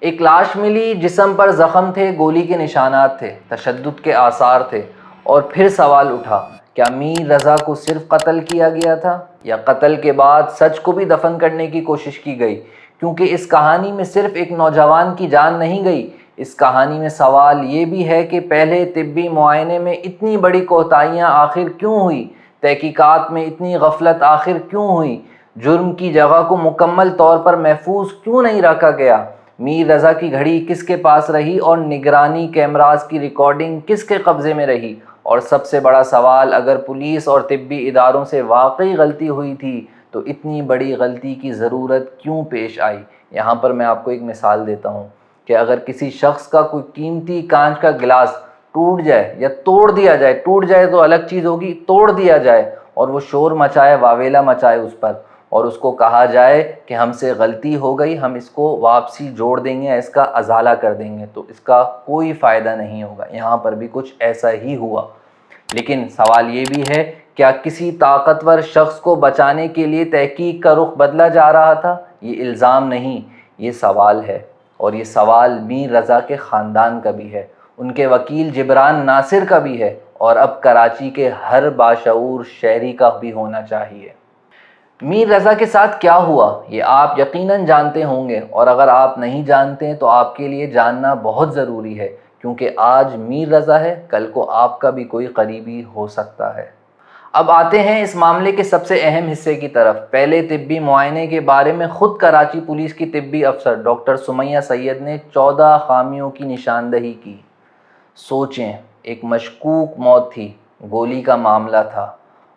ایک لاش ملی، جسم پر زخم تھے، گولی کے نشانات تھے، تشدد کے آثار تھے، اور پھر سوال اٹھا، کیا میر رضا کو صرف قتل کیا گیا تھا یا قتل کے بعد سچ کو بھی دفن کرنے کی کوشش کی گئی؟ کیونکہ اس کہانی میں صرف ایک نوجوان کی جان نہیں گئی، اس کہانی میں سوال یہ بھی ہے کہ پہلے طبی معائنے میں اتنی بڑی کوتاہیاں آخر کیوں ہوئی؟ تحقیقات میں اتنی غفلت آخر کیوں ہوئی؟ جرم کی جگہ کو مکمل طور پر محفوظ کیوں نہیں رکھا گیا؟ میر رضا کی گھڑی کس کے پاس رہی اور نگرانی کیمراز کی ریکارڈنگ کس کے قبضے میں رہی؟ اور سب سے بڑا سوال، اگر پولیس اور طبی اداروں سے واقعی غلطی ہوئی تھی تو اتنی بڑی غلطی کی ضرورت کیوں پیش آئی؟ یہاں پر میں آپ کو ایک مثال دیتا ہوں کہ اگر کسی شخص کا کوئی قیمتی کانچ کا گلاس ٹوٹ جائے یا توڑ دیا جائے، ٹوٹ جائے تو الگ چیز ہوگی، توڑ دیا جائے اور وہ شور مچائے، واویلا مچائے اس پر، اور اس کو کہا جائے کہ ہم سے غلطی ہو گئی، ہم اس کو واپسی جوڑ دیں گے، اس کا ازالہ کر دیں گے، تو اس کا کوئی فائدہ نہیں ہوگا۔ یہاں پر بھی کچھ ایسا ہی ہوا۔ لیکن سوال یہ بھی ہے، کیا کسی طاقتور شخص کو بچانے کے لیے تحقیق کا رخ بدلا جا رہا تھا؟ یہ الزام نہیں، یہ سوال ہے، اور یہ سوال میر رضا کے خاندان کا بھی ہے، ان کے وکیل جبران ناصر کا بھی ہے، اور اب کراچی کے ہر باشعور شہری کا بھی ہونا چاہیے۔ میر رضا کے ساتھ کیا ہوا یہ آپ یقیناً جانتے ہوں گے، اور اگر آپ نہیں جانتے تو آپ کے لیے جاننا بہت ضروری ہے، کیونکہ آج میر رضا ہے، کل کو آپ کا بھی کوئی قریبی ہو سکتا ہے۔ اب آتے ہیں اس معاملے کے سب سے اہم حصے کی طرف۔ پہلے طبی معائنے کے بارے میں خود کراچی پولیس کی طبی افسر ڈاکٹر سمیہ سید نے 14 خامیوں کی نشاندہی کی۔ سوچیں، ایک مشکوک موت تھی، گولی کا معاملہ تھا،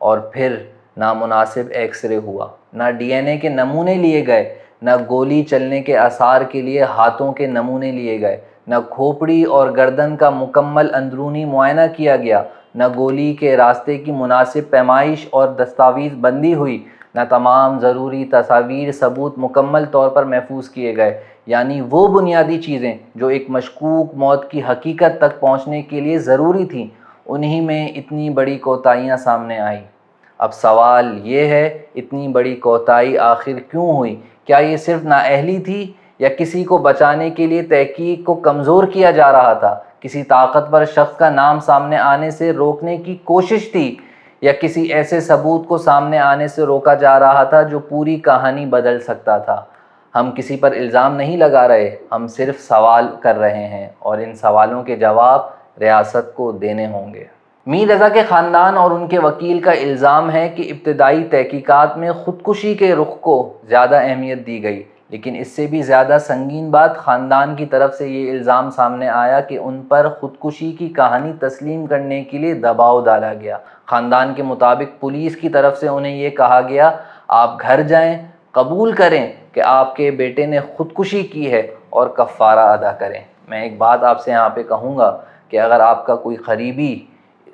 اور پھر نامناسب ایکس رے ہوا، نہ ڈی این اے کے نمونے لیے گئے، نہ گولی چلنے کے آثار کے لیے ہاتھوں کے نمونے لیے گئے، نہ کھوپڑی اور گردن کا مکمل اندرونی معائنہ کیا گیا، نہ گولی کے راستے کی مناسب پیمائش اور دستاویز بندی ہوئی، نہ تمام ضروری تصاویر ثبوت مکمل طور پر محفوظ کیے گئے، یعنی وہ بنیادی چیزیں جو ایک مشکوک موت کی حقیقت تک پہنچنے کے لیے ضروری تھیں، انہی میں اتنی بڑی کوتاہیاں سامنے آئیں۔ اب سوال یہ ہے، اتنی بڑی کوتاہی آخر کیوں ہوئی؟ کیا یہ صرف نااہلی تھی، یا کسی کو بچانے کے لیے تحقیق کو کمزور کیا جا رہا تھا؟ کسی طاقتور شخص کا نام سامنے آنے سے روکنے کی کوشش تھی، یا کسی ایسے ثبوت کو سامنے آنے سے روکا جا رہا تھا جو پوری کہانی بدل سکتا تھا؟ ہم کسی پر الزام نہیں لگا رہے، ہم صرف سوال کر رہے ہیں، اور ان سوالوں کے جواب ریاست کو دینے ہوں گے۔ میر رضا کے خاندان اور ان کے وکیل کا الزام ہے کہ ابتدائی تحقیقات میں خودکشی کے رخ کو زیادہ اہمیت دی گئی، لیکن اس سے بھی زیادہ سنگین بات، خاندان کی طرف سے یہ الزام سامنے آیا کہ ان پر خودکشی کی کہانی تسلیم کرنے کے لیے دباؤ ڈالا گیا۔ خاندان کے مطابق پولیس کی طرف سے انہیں یہ کہا گیا، آپ گھر جائیں، قبول کریں کہ آپ کے بیٹے نے خودکشی کی ہے اور کفارہ ادا کریں۔ میں ایک بات آپ سے یہاں پہ کہوں گا کہ اگر آپ کا کوئی قریبی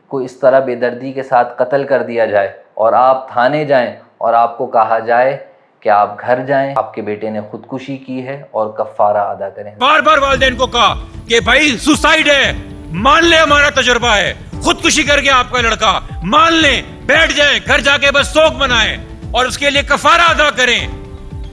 کو اس طرح بے دردی کے ساتھ قتل کر دیا جائے اور آپ تھانے جائیں اور آپ کو کہا جائے کہ آپ گھر جائیں، آپ کے بیٹے نے خودکشی کی ہے اور کفارہ ادا کریں۔ بار بار والدین کو کہا کہ بھائی سوسائیڈ ہے، مان لیں ہمارا تجربہ ہے، خودکشی کر گیا آپ کا لڑکا، مان لیں، بیٹھ جائیں، گھر جا کے بس سوگ منائیں اور اس کے لیے کفارہ ادا کریں۔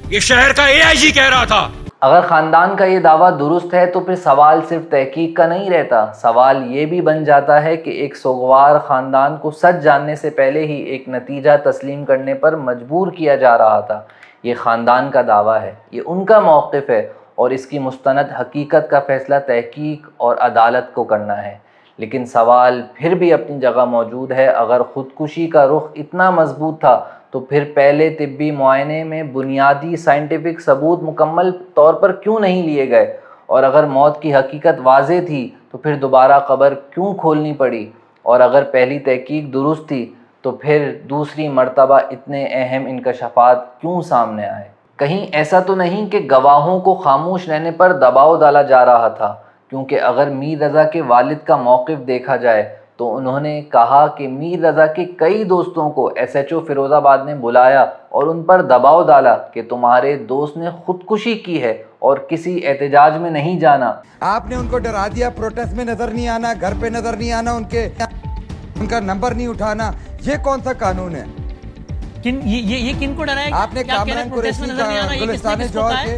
یہ شہر کا اے آئی جی کہہ رہا تھا۔ اگر خاندان کا یہ دعویٰ درست ہے تو پھر سوال صرف تحقیق کا نہیں رہتا، سوال یہ بھی بن جاتا ہے کہ ایک سوگوار خاندان کو سچ جاننے سے پہلے ہی ایک نتیجہ تسلیم کرنے پر مجبور کیا جا رہا تھا۔ یہ خاندان کا دعویٰ ہے، یہ ان کا موقف ہے، اور اس کی مستند حقیقت کا فیصلہ تحقیق اور عدالت کو کرنا ہے۔ لیکن سوال پھر بھی اپنی جگہ موجود ہے، اگر خودکشی کا رخ اتنا مضبوط تھا تو پھر پہلے طبی معائنے میں بنیادی سائنٹیفک ثبوت مکمل طور پر کیوں نہیں لیے گئے؟ اور اگر موت کی حقیقت واضح تھی تو پھر دوبارہ قبر کیوں کھولنی پڑی؟ اور اگر پہلی تحقیق درست تھی تو پھر دوسری مرتبہ اتنے اہم انکشافات کیوں سامنے آئے؟ کہیں ایسا تو نہیں کہ گواہوں کو خاموش رہنے پر دباؤ ڈالا جا رہا تھا؟ کیونکہ اگر میر رضا کے والد کا موقف دیکھا جائے تو انہوں نے کہا کہ میر رضا کے کئی دوستوں کو ایس ایچ او فیروز آباد نے بلایا اور ان پر دباؤ ڈالا کہ تمہارے دوست نے خودکشی کی ہے اور کسی احتجاج میں نہیں جانا۔ آپ نے ان کو ڈرا دیا، پروٹیسٹ میں نظر نہیں آنا، گھر پہ نظر نہیں آنا، ان کا نمبر نہیں اٹھانا۔ یہ کون سا قانون ہے؟ یہ کن کو ڈرایا؟ آپ نے کامران قریشی کا گلستان جوہر کے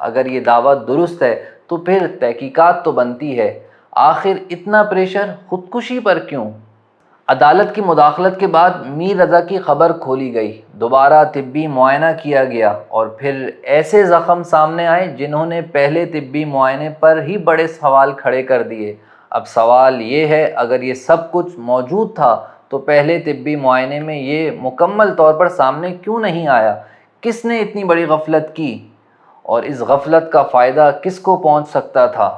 اگر یہ دعویٰ درست ہے تو پھر تحقیقات تو بنتی ہے، آخر اتنا پریشر خودکشی پر کیوں؟ عدالت کی مداخلت کے بعد میر رضا کی خبر کھولی گئی، دوبارہ طبی معائنہ کیا گیا اور پھر ایسے زخم سامنے آئے جنہوں نے پہلے طبی معائنے پر ہی بڑے سوال کھڑے کر دیے۔ اب سوال یہ ہے، اگر یہ سب کچھ موجود تھا تو پہلے طبی معائنے میں یہ مکمل طور پر سامنے کیوں نہیں آیا؟ کس نے اتنی بڑی غفلت کی اور اس غفلت کا فائدہ کس کو پہنچ سکتا تھا؟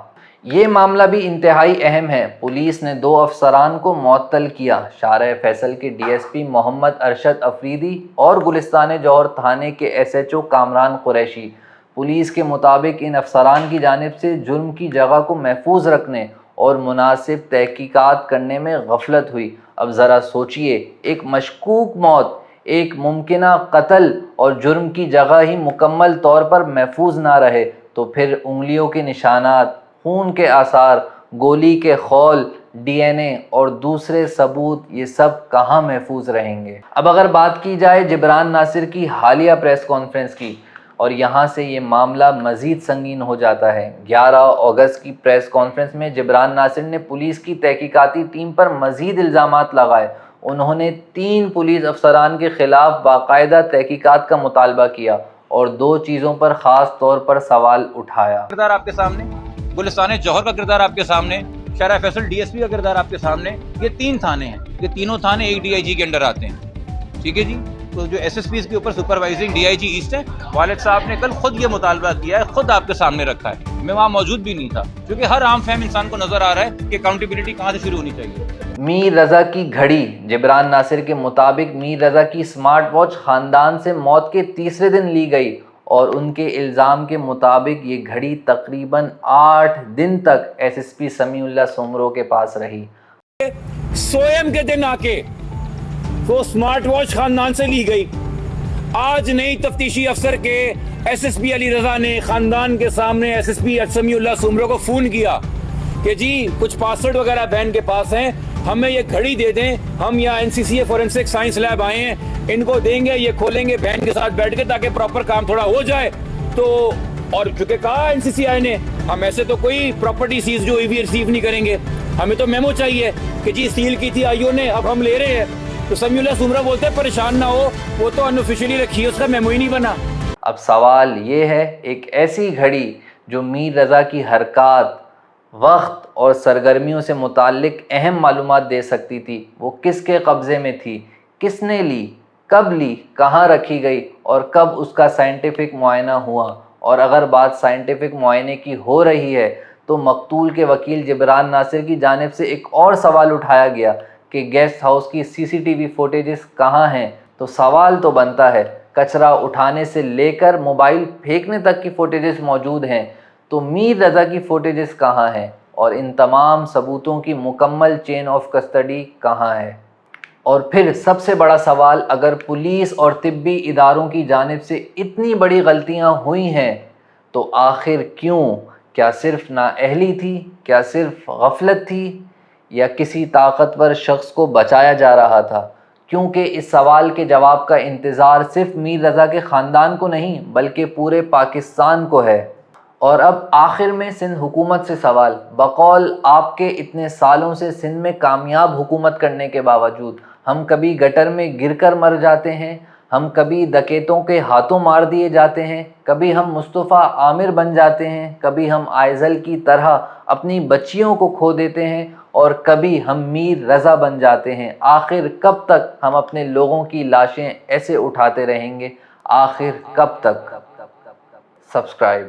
یہ معاملہ بھی انتہائی اہم ہے۔ پولیس نے 2 افسران کو معطل کیا، شارع فیصل کے D S P Muhammad Arshad Afridi اور گلستان جوہر تھانے کے S H O Kamran Qureshi. Police کے مطابق ان افسران کی جانب سے جرم کی جگہ کو محفوظ رکھنے اور مناسب تحقیقات کرنے میں غفلت ہوئی۔ اب ذرا سوچئے، ایک مشکوک موت، ایک ممکنہ قتل اور جرم کی جگہ ہی مکمل طور پر محفوظ نہ رہے تو پھر انگلیوں کے نشانات، خون کے آثار، گولی کے خول، ڈی این اے اور دوسرے ثبوت، یہ سب کہاں محفوظ رہیں گے؟ اب اگر بات کی جائے جبران ناصر کی حالیہ پریس کانفرنس کی، اور یہاں سے یہ معاملہ مزید سنگین ہو جاتا ہے۔ 11 اگست کی پریس کانفرنس میں جبران ناصر نے پولیس کی تحقیقاتی ٹیم پر مزید الزامات لگائے۔ انہوں نے 3 پولیس افسران کے خلاف باقاعدہ تحقیقات کا مطالبہ کیا اور 2 چیزوں پر خاص طور پر سوال اٹھایا۔ کردار آپ کے سامنے، گلستان جوہر کا کردار آپ کے سامنے، شارع فیصل ڈی ایس پی کا کردار آپ کے سامنے۔ یہ 3 تھانے ہیں، یہ تینوں تھانے ایک ڈی آئی جی کے انڈر آتے ہیں، ٹھیک ہے جی۔ تو جو ایس ایس پیز کے اوپر supervising D I G east ہے، والد صاحب نے کل خود یہ مطالبہ کیا ہے، خود آپ کے سامنے رکھا ہے۔ میں وہاں موجود بھی نہیں تھا، کیونکہ ہر عام فہم انسان کو نظر آ رہا ہے کہ اکاؤنٹیبلٹی کہاں سے شروع ہونی چاہیے۔ میر رضا کی گھڑی، جبران ناصر کے مطابق میر رضا کی سمارٹ واچ خاندان سے موت کے تیسرے دن لی گئی اور ان کے الزام کے مطابق یہ گھڑی تقریباً 8 دن تک ایس ایس پی سمیع اللہ سومرو کے پاس رہی۔ سوئم کے دن آ کے وہ سمارٹ واچ خاندان سے لی گئی۔ آج نئی تفتیشی افسر کے S S P Ali Raza نے خاندان کے سامنے ایس ایس پی سمیع اللہ سومرو کو فون کیا کہ جی کچھ پاسورڈ وغیرہ بہن کے پاس ہیں، ہمیں یہ گھڑی دے دیں، ہم یہاں N C C A forensic science lab آئے ہیں، ان کو دیں گے، یہ کھولیں گے بہن کے ساتھ بیٹھ کے تاکہ پراپر کام تھوڑا ہو جائے۔ تو اور چونکہ کہا این سی سی آئی نے ہم ایسے تو کوئی پراپرٹی سیز جو ہوئی بھی ریسیو نہیں کریں گے، ہمیں تو میمو چاہیے کہ جی سیل کی تھی آئی او نے، اب ہم لے رہے ہیں۔ تو سمیع اللہ سومرو بولتے ہیں پریشان نہ ہو، وہ تو ان آفیشیلی رکھی ہے، اس کا میمو ہی نہیں بنا۔ اب سوال یہ ہے، ایک ایسی گھڑی جو میر رضا کی حرکات، وقت اور سرگرمیوں سے متعلق اہم معلومات دے سکتی تھی، وہ کس کے قبضے میں تھی؟ کس نے لی؟ کب لی؟ کہاں رکھی گئی؟ اور کب اس کا سائنٹیفک معائنہ ہوا؟ اور اگر بات سائنٹیفک معائنے کی ہو رہی ہے تو مقتول کے وکیل جبران ناصر کی جانب سے ایک اور سوال اٹھایا گیا کہ گیسٹ ہاؤس کی سی سی ٹی وی فوٹیجز کہاں ہیں؟ تو سوال تو بنتا ہے، کچرا اٹھانے سے لے کر موبائل پھینکنے تک کی فوٹیجز موجود ہیں، تو میر رضا کی فوٹیجز کہاں ہیں؟ اور ان تمام ثبوتوں کی مکمل چین آف کسٹڈی کہاں ہے؟ اور پھر سب سے بڑا سوال، اگر پولیس اور طبی اداروں کی جانب سے اتنی بڑی غلطیاں ہوئی ہیں تو آخر کیوں؟ کیا صرف نااہلی تھی؟ کیا صرف غفلت تھی؟ یا کسی طاقتور شخص کو بچایا جا رہا تھا؟ کیونکہ اس سوال کے جواب کا انتظار صرف میر رضا کے خاندان کو نہیں بلکہ پورے پاکستان کو ہے۔ اور اب آخر میں سندھ حکومت سے سوال، بقول آپ کے اتنے سالوں سے سندھ میں کامیاب حکومت کرنے کے باوجود ہم کبھی گٹر میں گر کر مر جاتے ہیں، ہم کبھی ڈکیتوں کے ہاتھوں مار دیے جاتے ہیں، کبھی ہم مصطفیٰ عامر بن جاتے ہیں، کبھی ہم آئزل کی طرح اپنی بچیوں کو کھو دیتے ہیں اور کبھی ہم میر رضا بن جاتے ہیں۔ آخر کب تک ہم اپنے لوگوں کی لاشیں ایسے اٹھاتے رہیں گے؟ آخر کب تک؟ سبسکرائب